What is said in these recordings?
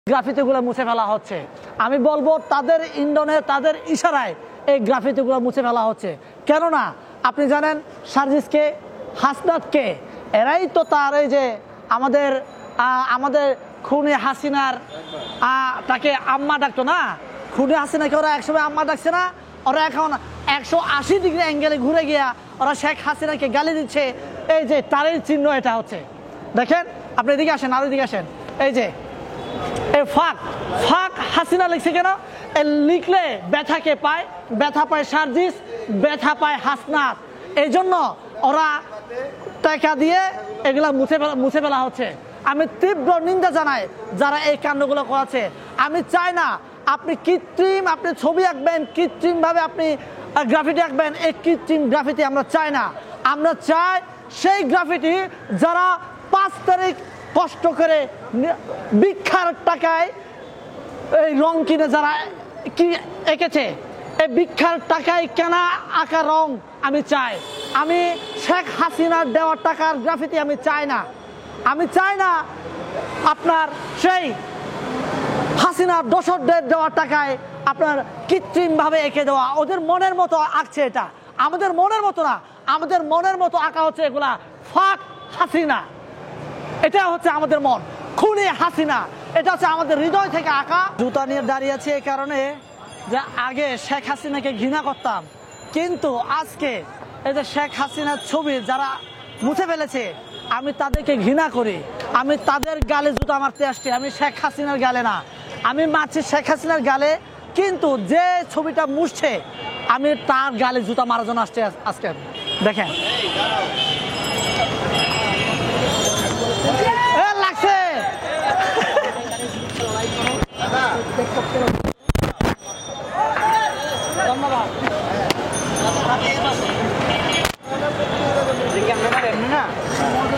গ্রাফিতিগুলো মুছে ফেলা হচ্ছে। আমি বলবো তাদের ইন্ধনে, তাদের ইশারায় এই গ্রাফিতিগুলো মুছে ফেলা হচ্ছে। কেননা আপনি জানেন সার্জিসকে, হাসনাতকে, এরাই তো তার এই যে আমাদের খুনি হাসিনার তাকে আম্মা ডাকতো না, খুনি হাসিনাকে ওরা একসময় আম্মা ডাকছে না, ওরা এখন 180 ডিগ্রি অ্যাঙ্গেলে ঘুরে গিয়া ওরা শেখ হাসিনাকে গালি দিচ্ছে। এই যে তারের চিহ্ন এটা হচ্ছে, দেখেন আপনি এদিকে আসেন, আরো এদিকে আসেন। এই যে ফাঁক হাসিনা লিখছে কেন? লিখলে ব্যথাকে পায়, ব্যথা পায় সার্জিস, ব্যথা পায় হাসনাত। এই জন্য ওরা টাকা দিয়ে এগুলা মুছে ফেলা হচ্ছে। আমি তীব্র নিন্দা জানাই যারা এই কাণ্ডগুলো করাচ্ছে। আমি চাই না আপনি আপনি ছবি আঁকবেন, কৃত্রিম ভাবে আপনি গ্রাফিটি আঁকবেন, এই কৃত্রিম গ্রাফিটি আমরা চাই না। আমরা চাই সেই গ্রাফিটি যারা 5 তারিখ কষ্ট করে ভিক্ষার টাকায় এই রং কিনে যারা কি এঁকেছে, এই ভিক্ষার টাকায় কেনা আঁকা রং আমি চাই। আমি শেখ হাসিনার দেওয়ার টাকার গ্রাফিতি আমি চাই না। আমি চাই না আপনার সেই হাসিনার দোসরদের দেওয়ার টাকায় আপনার কৃত্রিম ভাবে এঁকে দেওয়া, ওদের মনের মতো আঁকছে। এটা আমাদের মনের মতো না, আমাদের মনের মতো আঁকা হচ্ছে এগুলা ফাক হাসিনা। এটা হচ্ছে আমাদের মন, খুনি হাসিনা, এটা হচ্ছে আমাদের হৃদয় থেকে আঁকা। জুতা নিয়ে দাঁড়িয়ে আছে এই কারণে যে আগে শেখ হাসিনাকে ঘৃণা করতাম, কিন্তু আজকে এই যে শেখ হাসিনার ছবি যারা মুছে ফেলেছে আমি তাদেরকে ঘৃণা করি। আমি তাদের গালে জুতা মারতে আসছি, আমি শেখ হাসিনার গালে না। আমি মারছি শেখ হাসিনার গালে, কিন্তু যে ছবিটা মুছছে আমি তার গালে জুতা মারার জন্য আসছি আজকে। দেখেন লাগছে। ধন্যবাদ।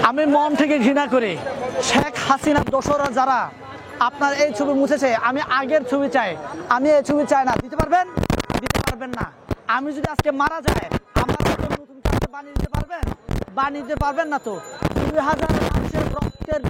আমি মন থেকে ঘৃণা করি শেখ হাসিনার দোসররা যারা আপনার এই ছবি মুছেছে। আমি আগের ছবি চাই, আমি এই ছবি চাই না। দিতে পারবেন? দিতে পারবেন না। আমি যদি আজকে মারা যায় আমার নতুন বানিয়ে দিতে পারবেন? বানিয়ে দিতে পারবেন না। তো 2000 মানুষের রক্তের